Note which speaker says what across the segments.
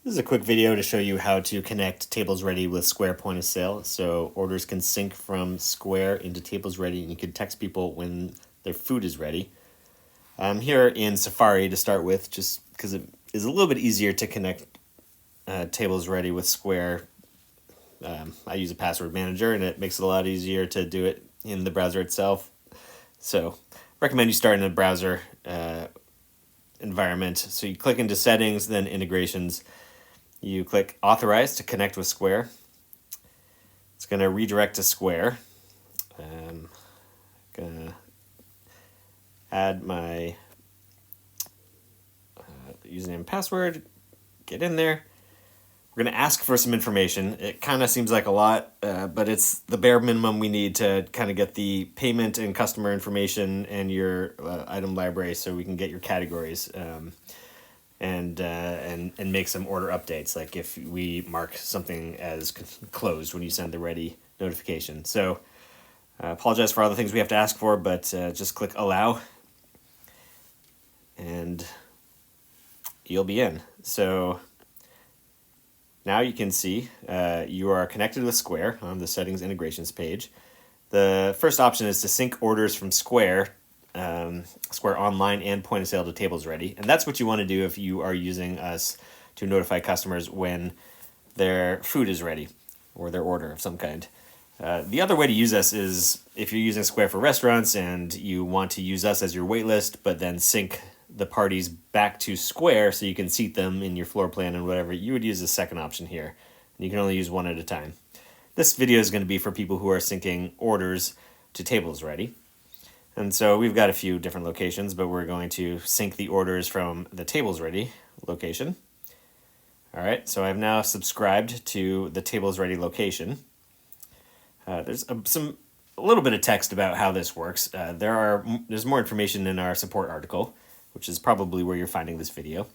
Speaker 1: This is a quick video to show you how to connect TablesReady with Square Point of Sale. So orders can sync from Square into TablesReady, and you can text people when their food is ready. I'm here in Safari to start with, just because it is a little bit easier to connect TablesReady with Square. I use a password manager, and it makes it a lot easier to do it in the browser itself. So recommend you start in a browser environment. So you click into Settings, then Integrations. You click Authorize to connect with Square. It's going to redirect to Square. I'm going to add my username and password, get in there. We're going to ask for some information. It kind of seems like a lot, but it's the bare minimum we need to kind of get the payment and customer information and your item library so we can get your categories. And make some order updates, like if we mark something as closed when you send the ready notification. So apologize for all the things we have to ask for, but just click allow and you'll be in. So now you can see you are connected with Square on the settings integrations page. The first option is to sync orders from Square Square Online and Point of Sale to TablesReady. And that's what you want to do if you are using us to notify customers when their food is ready or their order of some kind. The other way to use us is if you're using Square for restaurants and you want to use us as your waitlist, but then sync the parties back to Square so you can seat them in your floor plan and whatever, you would use the second option here. And you can only use one at a time. This video is going to be for people who are syncing orders to TablesReady. And so we've got a few different locations, but we're going to sync the orders from the TablesReady location. All right, so I've now subscribed to the TablesReady location. There's a little bit of text about how this works. There's more information in our support article, which is probably where you're finding this video.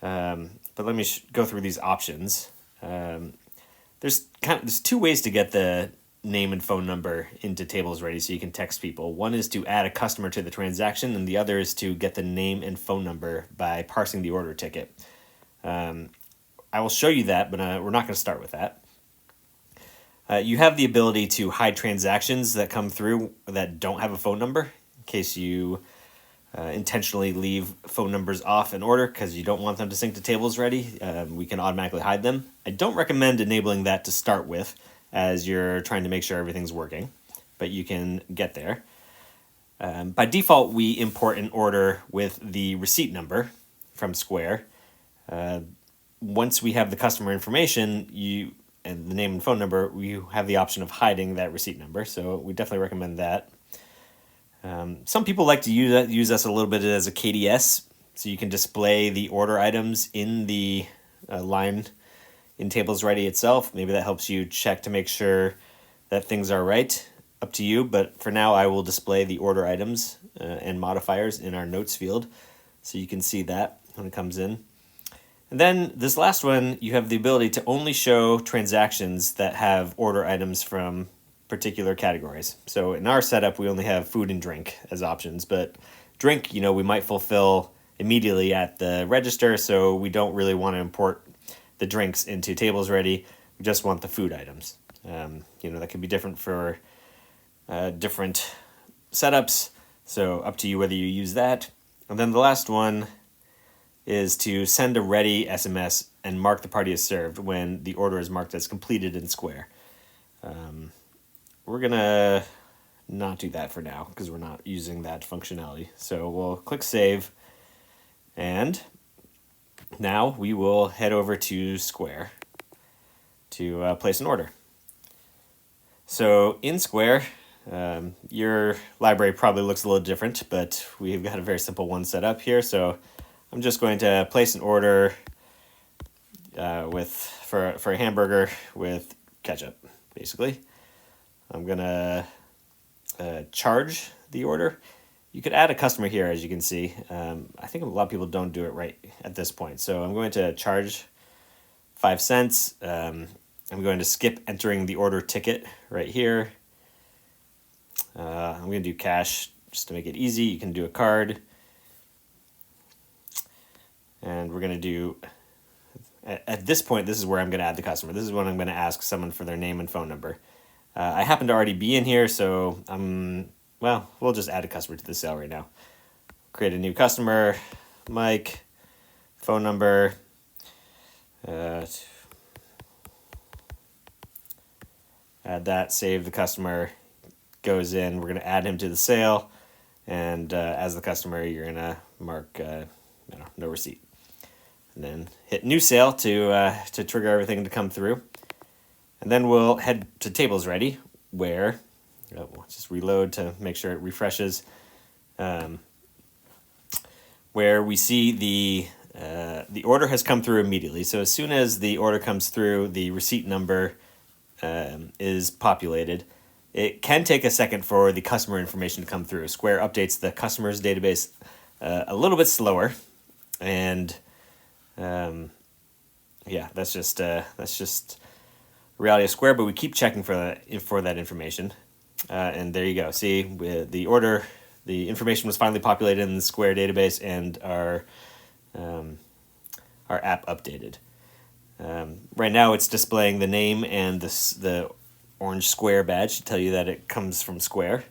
Speaker 1: But let me go through these options. There's two ways to get the name and phone number into TablesReady so you can text people. One is to add a customer to the transaction, and the other is to get the name and phone number by parsing the order ticket. I will show you that, but we're not going to start with that. You have the ability to hide transactions that come through that don't have a phone number, in case you intentionally leave phone numbers off an order because you don't want them to sync to TablesReady. We can automatically hide them. I don't recommend enabling that to start with, as you're trying to make sure everything's working, but you can get there. By default, we import an order with the receipt number from Square. Once we have the customer information and the name and phone number, you have the option of hiding that receipt number, so we definitely recommend that. Some people like to use us a little bit as a KDS, so you can display the order items in the line in TablesReady itself. Maybe that helps you check to make sure that things are right. Up to you, but for now I will display the order items and modifiers in our notes field so you can see that when it comes in. And then this last one, you have the ability to only show transactions that have order items from particular categories. So in our setup, we only have food and drink as options, but drink, we might fulfill immediately at the register, so we don't really want to import the drinks into TablesReady. We just want the food items. That could be different for different setups, so up to you whether you use that. And then the last one is to send a ready SMS and mark the party as served when the order is marked as completed in Square. We're gonna not do that for now because we're not using that functionality. So we'll click Save, and now we will head over to Square to place an order. So in Square, your library probably looks a little different, but we've got a very simple one set up here. So I'm just going to place an order for a hamburger with ketchup, basically. I'm going to charge the order. You could add a customer here, as you can see. I think a lot of people don't do it right at this point. So I'm going to charge 5 cents. I'm going to skip entering the order ticket right here. I'm going to do cash just to make it easy. You can do a card. And we're going to do at this point, this is where I'm going to add the customer. This is when I'm going to ask someone for their name and phone number. I happen to already be in here, so well, we'll just add a customer to the sale right now. Create a new customer, Mike, phone number, add that, save the customer, goes in, we're going to add him to the sale, and as the customer, you're going to mark no receipt. And then hit new sale to trigger everything to come through. And then we'll head to TablesReady, where we'll just reload to make sure it refreshes. Where we see the order has come through immediately. So as soon as the order comes through, the receipt number is populated. It can take a second for the customer information to come through. Square updates the customer's database a little bit slower, and yeah, that's just reality of Square. But we keep checking for that information, and there you go. See, the order. The information was finally populated in the Square database, and our app updated. Right now, it's displaying the name and the orange Square badge to tell you that it comes from Square,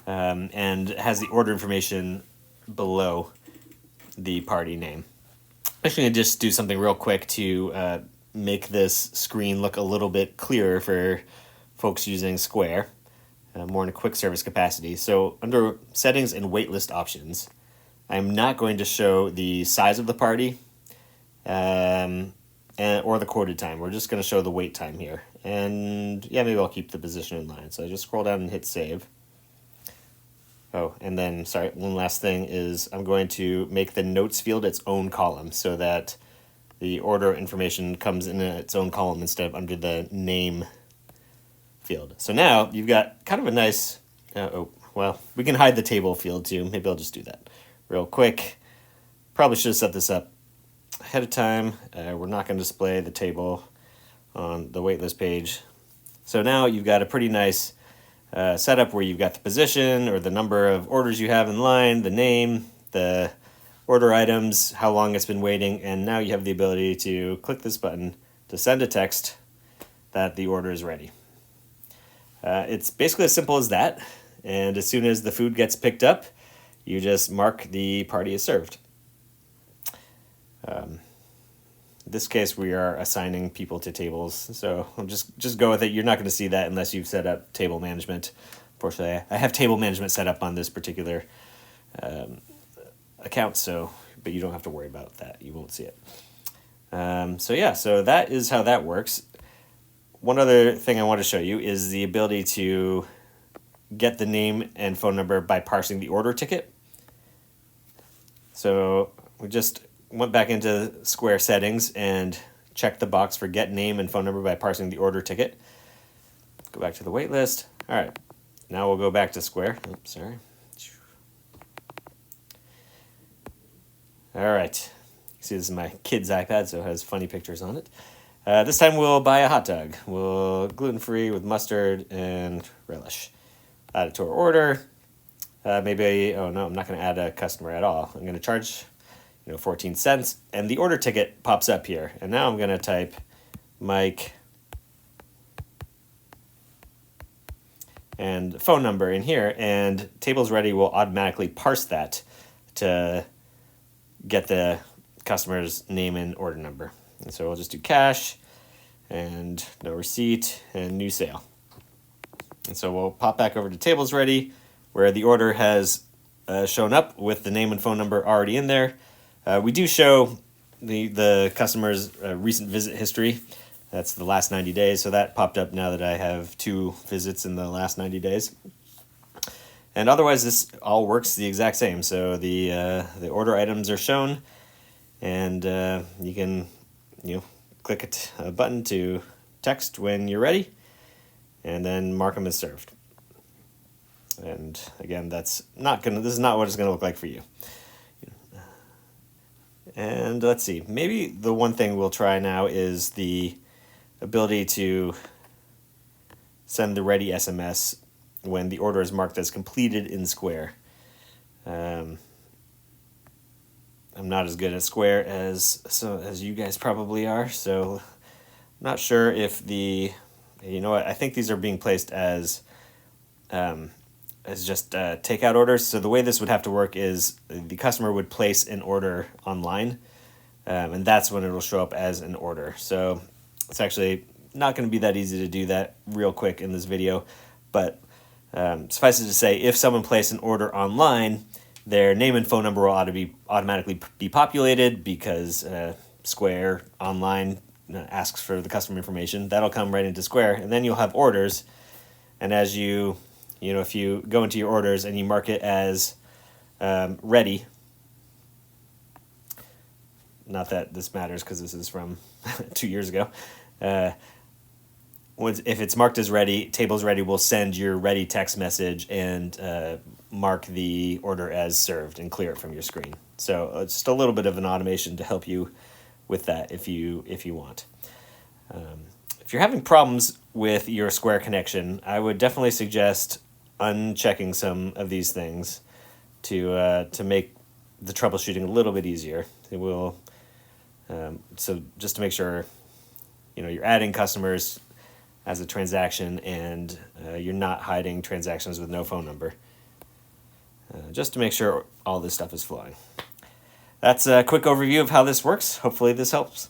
Speaker 1: and has the order information below the party name. Actually, I'm going to just do something real quick to make this screen look a little bit clearer for folks using Square. More in a quick service capacity. So under settings and waitlist options, I'm not going to show the size of the party or the quoted time. We're just going to show the wait time here. And yeah, maybe I'll keep the position in line. So I just scroll down and hit save. Oh, and then, sorry, one last thing is I'm going to make the notes field its own column so that the order information comes in its own column instead of under the name field. So now you've got kind of a nice, well, we can hide the table field too. Maybe I'll just do that real quick. Probably should have set this up ahead of time. We're not going to display the table on the waitlist page. So now you've got a pretty nice setup where you've got the position or the number of orders you have in line, the name, the order items, how long it's been waiting, and now you have the ability to click this button to send a text that the order is ready. It's basically as simple as that, and as soon as the food gets picked up, you just mark the party as served. In this case, we are assigning people to tables, so I'll just go with it. You're not going to see that unless you've set up table management. Unfortunately, I have table management set up on this particular account, but you don't have to worry about that. You won't see it. So that is how that works. One other thing I want to show you is the ability to get the name and phone number by parsing the order ticket. So we just went back into Square settings and checked the box for get name and phone number by parsing the order ticket. Go back to the wait list. All right, now we'll go back to Square. Oops, sorry. All right, see, this is my kid's iPad, so it has funny pictures on it. This time we'll buy a hot dog. We'll gluten-free with mustard and relish. Add it to our order. Maybe, oh no, I'm not going to add a customer at all. I'm going to charge 14 cents, and the order ticket pops up here. And now I'm going to type Mike and phone number in here, and TablesReady will automatically parse that to get the customer's name and order number. And so we'll just do cash and no receipt and new sale. And so we'll pop back over to TablesReady, where the order has shown up with the name and phone number already in there. We do show the customer's recent visit history. That's the last 90 days. So that popped up now that I have 2 visits in the last 90 days. And otherwise, this all works the exact same. So the order items are shown, and you can click a button to text when you're ready, and then mark them as served. And again, this is not what it's gonna look like for you. And let's see, maybe the one thing we'll try now is the ability to send the ready SMS when the order is marked as completed in Square. I'm not as good at Square as you guys probably are, so I'm not sure if you know what, I think these are being placed as just takeout orders. So the way this would have to work is the customer would place an order online, and that's when it'll show up as an order. So it's actually not going to be that easy to do that real quick in this video, but suffice it to say, if someone placed an order online, their name and phone number will automatically be populated because Square Online asks for the customer information. That'll come right into Square, and then you'll have orders. And as if you go into your orders and you mark it as ready, not that this matters because this is from 2 years ago. If it's marked as ready, TablesReady will send your ready text message and mark the order as served and clear it from your screen. So it's just a little bit of an automation to help you with that if you want. If you're having problems with your Square connection, I would definitely suggest unchecking some of these things to make the troubleshooting a little bit easier. It will so just to make sure you're adding customers as a transaction and you're not hiding transactions with no phone number. Just to make sure all this stuff is flowing. That's a quick overview of how this works. Hopefully this helps.